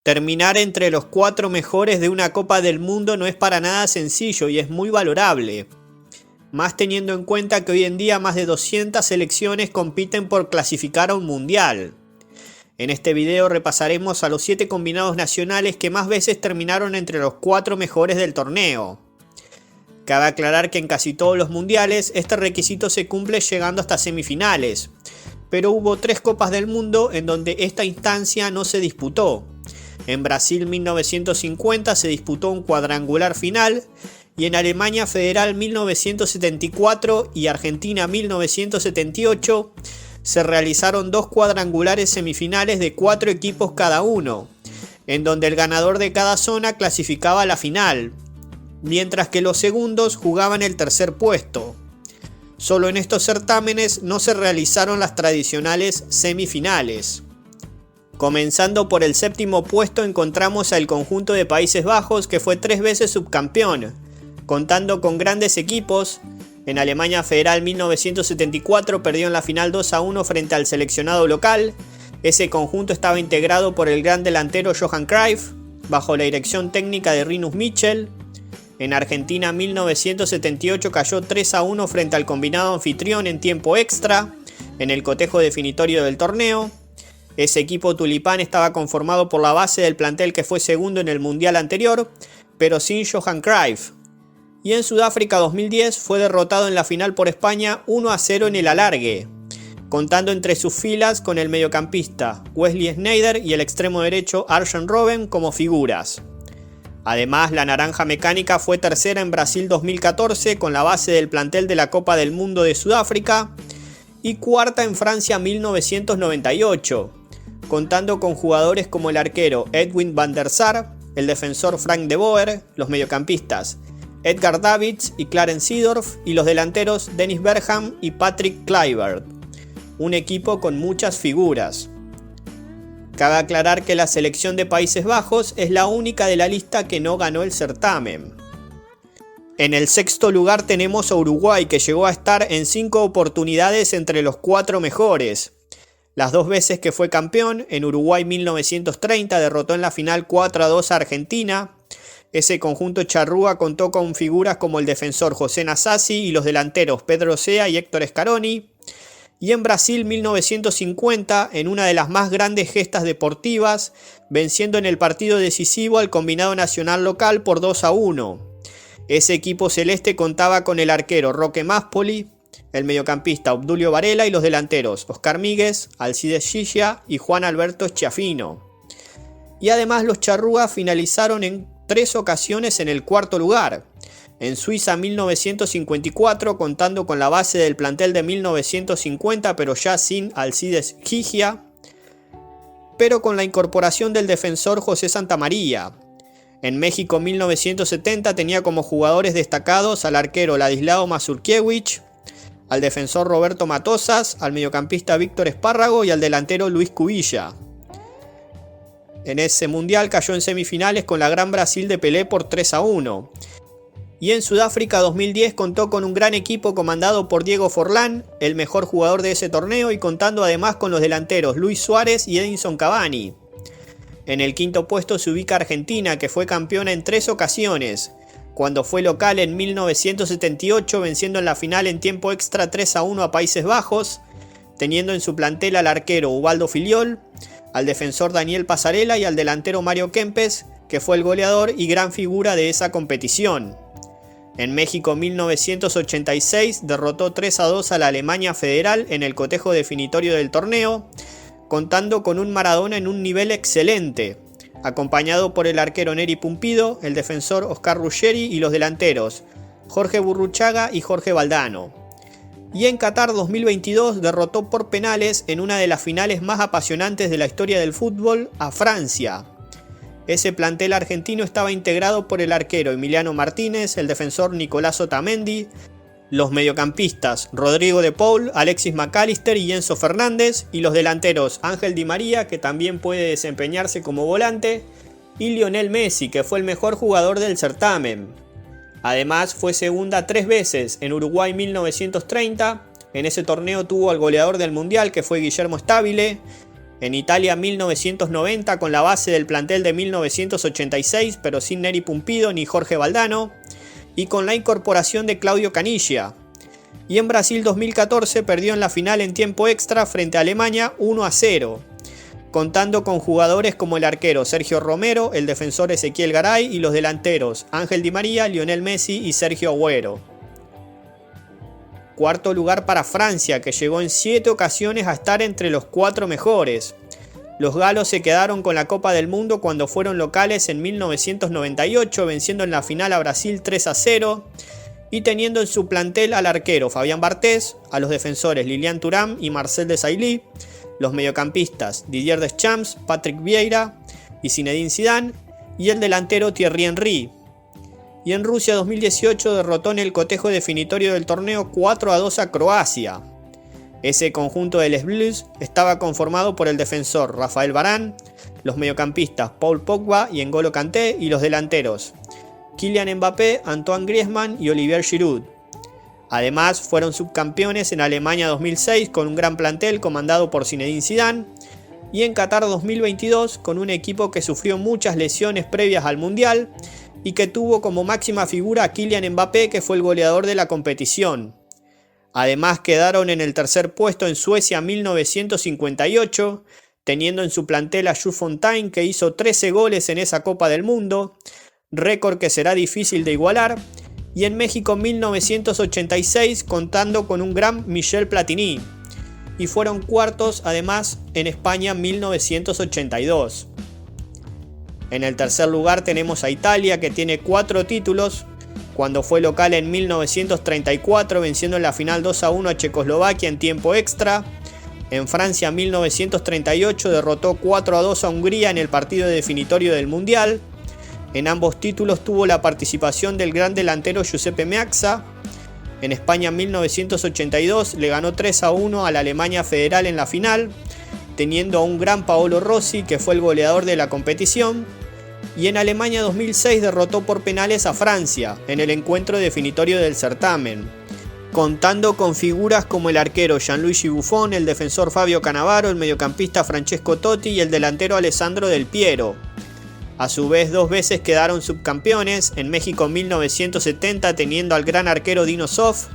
Terminar entre los 4 mejores de una Copa del Mundo no es para nada sencillo y es muy valorable, más teniendo en cuenta que hoy en día más de 200 selecciones compiten por clasificar a un mundial. En este video repasaremos a los 7 combinados nacionales que más veces terminaron entre los 4 mejores del torneo. Cabe aclarar que en casi todos los mundiales este requisito se cumple llegando hasta semifinales, pero hubo 3 Copas del Mundo en donde esta instancia no se disputó. En Brasil 1950 se disputó un cuadrangular final y en Alemania Federal 1974 y Argentina 1978 se realizaron 2 cuadrangulares semifinales de 4 equipos cada uno, en donde el ganador de cada zona clasificaba a la final, mientras que los segundos jugaban el tercer puesto. Solo en estos certámenes no se realizaron las tradicionales semifinales. Comenzando por el séptimo puesto encontramos al conjunto de Países Bajos, que fue 3 veces subcampeón, contando con grandes equipos. En Alemania Federal 1974 perdió en la final 2-1 frente al seleccionado local. Ese conjunto estaba integrado por el gran delantero Johan Cruyff, bajo la dirección técnica de Rinus Michel. En Argentina 1978 cayó 3-1 frente al combinado anfitrión en tiempo extra, en el cotejo definitorio del torneo. Ese equipo tulipán estaba conformado por la base del plantel que fue segundo en el mundial anterior, pero sin Johan Cruyff. Y en Sudáfrica 2010 fue derrotado en la final por España 1-0 en el alargue, contando entre sus filas con el mediocampista Wesley Sneijder y el extremo derecho Arjen Robben como figuras. Además, la naranja mecánica fue tercera en Brasil 2014 con la base del plantel de la Copa del Mundo de Sudáfrica y cuarta en Francia 1998, contando con jugadores como el arquero Edwin van der Sar, el defensor Frank de Boer, los mediocampistas Edgar Davids y Clarence Seedorf y los delanteros Dennis Bergkamp y Patrick Kluivert, un equipo con muchas figuras. Cabe aclarar que la selección de Países Bajos es la única de la lista que no ganó el certamen. En el sexto lugar tenemos a Uruguay, que llegó a estar en 5 oportunidades entre los 4 mejores. Las 2 veces que fue campeón, en Uruguay 1930 derrotó en la final 4-2 a Argentina. Ese conjunto charrúa contó con figuras como el defensor José Nasazzi y los delanteros Pedro Sea y Héctor Scaroni. Y en Brasil 1950, en una de las más grandes gestas deportivas, venciendo en el partido decisivo al combinado nacional local por 2-1. Ese equipo celeste contaba con el arquero Roque Máspoli, el mediocampista Obdulio Varela y los delanteros Oscar Míguez, Alcides Giglia y Juan Alberto Schiaffino. Y además los charrúas finalizaron en 3 ocasiones en el cuarto lugar. En Suiza 1954, contando con la base del plantel de 1950, pero ya sin Alcides Giglia, pero con la incorporación del defensor José Santamaría. En México 1970 tenía como jugadores destacados al arquero Ladislao Mazurkiewicz, al defensor Roberto Matosas, al mediocampista Víctor Espárrago y al delantero Luis Cubilla. En ese mundial cayó en semifinales con la Gran Brasil de Pelé por 3-1. Y en Sudáfrica 2010 contó con un gran equipo comandado por Diego Forlán, el mejor jugador de ese torneo, y contando además con los delanteros Luis Suárez y Edinson Cavani. En el quinto puesto se ubica Argentina, que fue campeona en 3 ocasiones, cuando fue local en 1978 venciendo en la final en tiempo extra 3-1 a Países Bajos, teniendo en su plantel al arquero Ubaldo Filiol, al defensor Daniel Pasarela y al delantero Mario Kempes, que fue el goleador y gran figura de esa competición. En México 1986 derrotó 3-2 a la Alemania Federal en el cotejo definitorio del torneo, contando con un Maradona en un nivel excelente, acompañado por el arquero Neri Pumpido, el defensor Oscar Ruggeri y los delanteros Jorge Burruchaga y Jorge Valdano. Y en Qatar 2022 derrotó por penales en una de las finales más apasionantes de la historia del fútbol a Francia. Ese plantel argentino estaba integrado por el arquero Emiliano Martínez, el defensor Nicolás Otamendi, los mediocampistas Rodrigo de Paul, Alexis McAllister y Enzo Fernández, y los delanteros Ángel Di María, que también puede desempeñarse como volante, y Lionel Messi, que fue el mejor jugador del certamen. Además fue segunda 3 veces, en Uruguay 1930, En ese torneo tuvo al goleador del Mundial, que fue Guillermo Stabile. En Italia 1990 con la base del plantel de 1986, pero sin Neri Pumpido ni Jorge Valdano, y con la incorporación de Claudio Caniggia. Y en Brasil 2014 perdió en la final en tiempo extra frente a Alemania 1-0, contando con jugadores como el arquero Sergio Romero, el defensor Ezequiel Garay y los delanteros Ángel Di María, Lionel Messi y Sergio Agüero. Cuarto lugar para Francia, que llegó en 7 ocasiones a estar entre los 4 mejores. Los galos se quedaron con la Copa del Mundo cuando fueron locales en 1998, venciendo en la final a Brasil 3-0 y teniendo en su plantel al arquero Fabián Barthez, a los defensores Lilian Thuram y Marcel Desailly, los mediocampistas Didier Deschamps, Patrick Vieira y Zinedine Zidane, y el delantero Thierry Henry. Y en Rusia 2018 derrotó en el cotejo definitorio del torneo 4-2 a Croacia. Ese conjunto de Les Bleus estaba conformado por el defensor Rafael Varane, los mediocampistas Paul Pogba y N'Golo Kanté, y los delanteros Kylian Mbappé, Antoine Griezmann y Olivier Giroud. Además fueron subcampeones en Alemania 2006 con un gran plantel comandado por Zinedine Zidane, y en Qatar 2022 con un equipo que sufrió muchas lesiones previas al Mundial y que tuvo como máxima figura a Kylian Mbappé, que fue el goleador de la competición. Además quedaron en el tercer puesto en Suecia 1958, teniendo en su plantel a Jules Fontaine, que hizo 13 goles en esa Copa del Mundo, récord que será difícil de igualar, y en México 1986 contando con un gran Michel Platini, y fueron cuartos además en España 1982. En el tercer lugar tenemos a Italia, que tiene 4 títulos, cuando fue local en 1934 venciendo en la final 2-1 a Checoslovaquia en tiempo extra. En Francia 1938 derrotó 4-2 a Hungría en el partido definitorio del Mundial. En ambos títulos tuvo la participación del gran delantero Giuseppe Meazza. En España 1982 le ganó 3-1 a la Alemania Federal en la final, teniendo a un gran Paolo Rossi, que fue el goleador de la competición. Y en Alemania 2006 derrotó por penales a Francia en el encuentro definitorio del certamen, contando con figuras como el arquero Gianluigi Buffon, el defensor Fabio Cannavaro, el mediocampista Francesco Totti y el delantero Alessandro Del Piero. A su vez 2 veces quedaron subcampeones, en México 1970 teniendo al gran arquero Dino Zoff,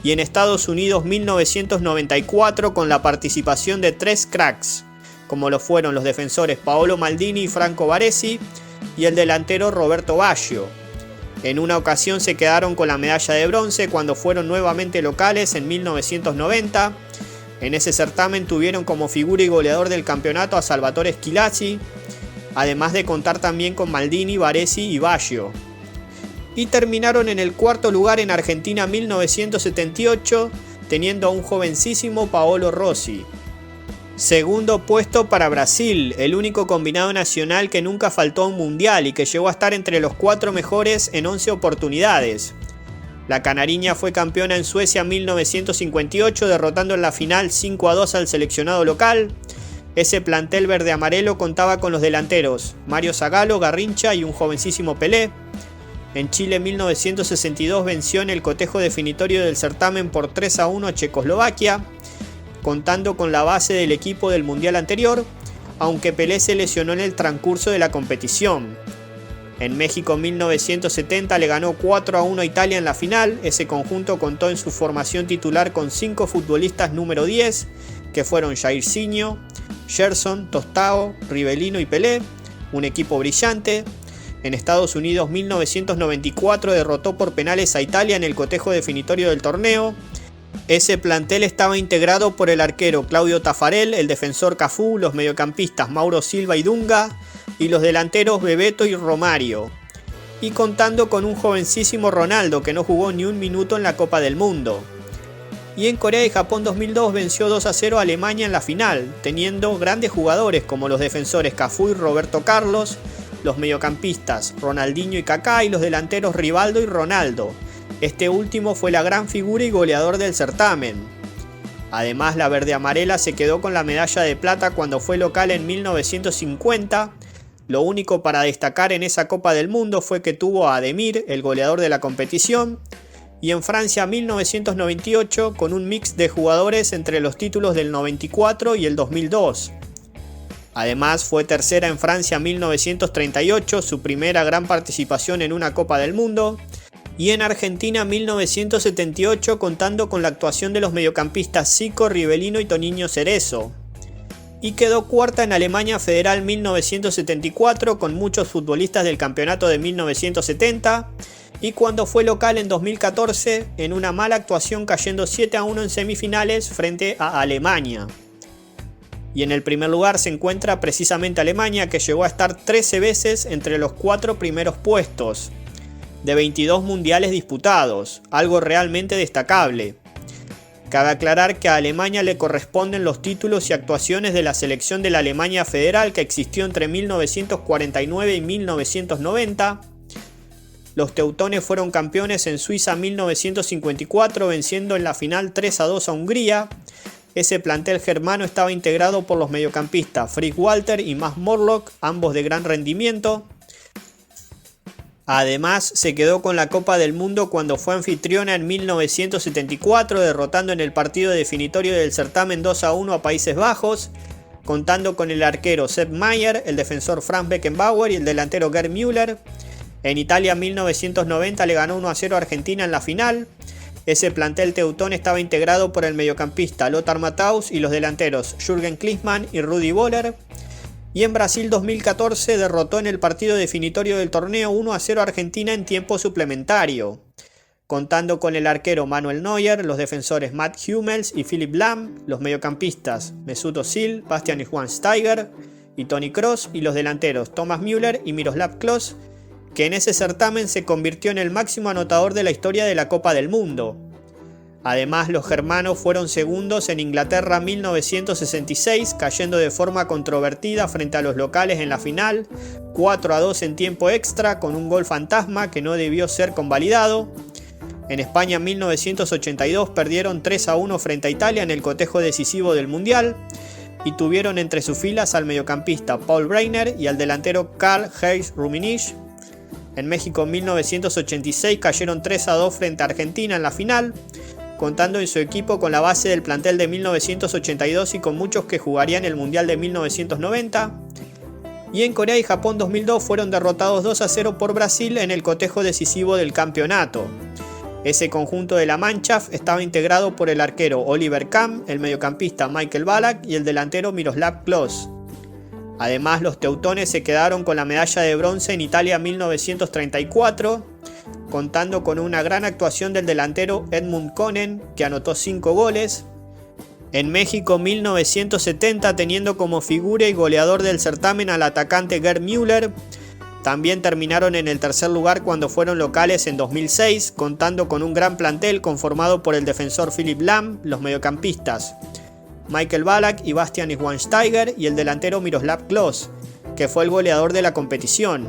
y en Estados Unidos 1994 con la participación de 3 cracks, como lo fueron los defensores Paolo Maldini y Franco Baresi, y el delantero Roberto Baggio. En una ocasión se quedaron con la medalla de bronce cuando fueron nuevamente locales en 1990. En ese certamen tuvieron como figura y goleador del campeonato a Salvatore Schillaci, además de contar también con Maldini, Baresi y Baggio. Y terminaron en el cuarto lugar en Argentina 1978, teniendo a un jovencísimo Paolo Rossi. Segundo puesto para Brasil, el único combinado nacional que nunca faltó a un mundial y que llegó a estar entre los 4 mejores en 11 oportunidades. La canariña fue campeona en Suecia 1958, derrotando en la final 5-2 al seleccionado local. Ese plantel verde-amarelo contaba con los delanteros Mario Zagallo, Garrincha y un jovencísimo Pelé. En Chile 1962 venció en el cotejo definitorio del certamen por 3-1 a Checoslovaquia, contando con la base del equipo del mundial anterior, aunque Pelé se lesionó en el transcurso de la competición. En México 1970 le ganó 4-1 a Italia en la final. Ese conjunto contó en su formación titular con 5 futbolistas número 10, que fueron Jairzinho, Gerson, Tostao, Rivellino y Pelé, un equipo brillante. En Estados Unidos 1994 derrotó por penales a Italia en el cotejo definitorio del torneo. Ese plantel estaba integrado por el arquero Claudio Taffarel, el defensor Cafú, los mediocampistas Mauro Silva y Dunga y los delanteros Bebeto y Romario, y contando con un jovencísimo Ronaldo que no jugó ni un minuto en la Copa del Mundo. Y en Corea y Japón 2002 venció 2-0 a Alemania en la final, teniendo grandes jugadores como los defensores Cafú y Roberto Carlos, los mediocampistas Ronaldinho y Kaká y los delanteros Rivaldo y Ronaldo. Este último fue la gran figura y goleador del certamen. Además, la verde-amarela se quedó con la medalla de plata cuando fue local en 1950. Lo único para destacar en esa Copa del Mundo fue que tuvo a Ademir, el goleador de la competición, y en Francia 1998 con un mix de jugadores entre los títulos del 94 y el 2002. Además fue tercera en Francia 1938, su primera gran participación en una Copa del Mundo, y en Argentina 1978 contando con la actuación de los mediocampistas Zico, Rivelino y Toninho Cerezo. Y quedó cuarta en Alemania Federal 1974 con muchos futbolistas del campeonato de 1970, y cuando fue local en 2014 en una mala actuación cayendo 7-1 en semifinales frente a Alemania. Y en el primer lugar se encuentra precisamente Alemania, que llegó a estar 13 veces entre los 4 primeros puestos de 22 mundiales disputados, algo realmente destacable. Cabe aclarar que a Alemania le corresponden los títulos y actuaciones de la selección de la Alemania Federal que existió entre 1949 y 1990. Los teutones fueron campeones en Suiza 1954, venciendo en la final 3-2 a Hungría. Ese plantel germano estaba integrado por los mediocampistas Fritz Walter y Max Morlock, ambos de gran rendimiento. Además, se quedó con la Copa del Mundo cuando fue anfitriona en 1974, derrotando en el partido definitorio del certamen 2-1 a Países Bajos, contando con el arquero Sepp Maier, el defensor Franz Beckenbauer y el delantero Gerd Müller. En Italia 1990 le ganó 1-0 a Argentina en la final. Ese plantel teutón estaba integrado por el mediocampista Lothar Matthaus y los delanteros Jürgen Klinsmann y Rudi Völler. Y en Brasil 2014 derrotó en el partido definitorio del torneo 1-0 a Argentina en tiempo suplementario, contando con el arquero Manuel Neuer, los defensores Matt Hummels y Philipp Lahm, los mediocampistas Mesut Özil, Bastian Schweinsteiger y Toni Kroos, y los delanteros Thomas Müller y Miroslav Klose, que en ese certamen se convirtió en el máximo anotador de la historia de la Copa del Mundo. Además, los germanos fueron segundos en Inglaterra 1966, cayendo de forma controvertida frente a los locales en la final, 4-2 en tiempo extra, con un gol fantasma que no debió ser convalidado. En España 1982 perdieron 3-1 frente a Italia en el cotejo decisivo del Mundial, y tuvieron entre sus filas al mediocampista Paul Breitner y al delantero Karl-Heinz Rummenigge. En México 1986 cayeron 3-2 frente a Argentina en la final, contando en su equipo con la base del plantel de 1982 y con muchos que jugarían el Mundial de 1990. Y en Corea y Japón 2002 fueron derrotados 2-0 por Brasil en el cotejo decisivo del campeonato. Ese conjunto de la Mannschaft estaba integrado por el arquero Oliver Kahn, el mediocampista Michael Ballack y el delantero Miroslav Klose. Además, los teutones se quedaron con la medalla de bronce en Italia 1934, contando con una gran actuación del delantero Edmund Konen, que anotó 5 goles. En México 1970, teniendo como figura y goleador del certamen al atacante Gerd Müller. También terminaron en el tercer lugar cuando fueron locales en 2006, contando con un gran plantel conformado por el defensor Philipp Lahm, los mediocampistas Michael Ballack y Bastian Schweinsteiger y el delantero Miroslav Klose, que fue el goleador de la competición.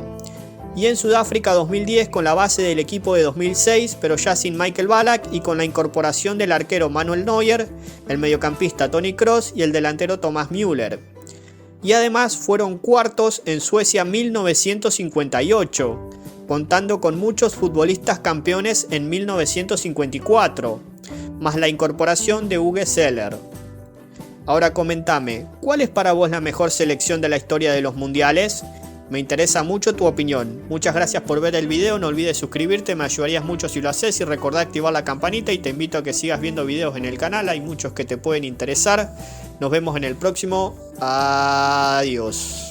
Y en Sudáfrica 2010 con la base del equipo de 2006, pero ya sin Michael Ballack y con la incorporación del arquero Manuel Neuer, el mediocampista Toni Kroos y el delantero Thomas Müller. Y además fueron cuartos en Suecia 1958, contando con muchos futbolistas campeones en 1954, más la incorporación de Uwe Seeler. Ahora comentame, ¿cuál es para vos la mejor selección de la historia de los mundiales? Me interesa mucho tu opinión. Muchas gracias por ver el video, no olvides suscribirte, me ayudarías mucho si lo haces y recordá activar la campanita y te invito a que sigas viendo videos en el canal, hay muchos que te pueden interesar. Nos vemos en el próximo. Adiós.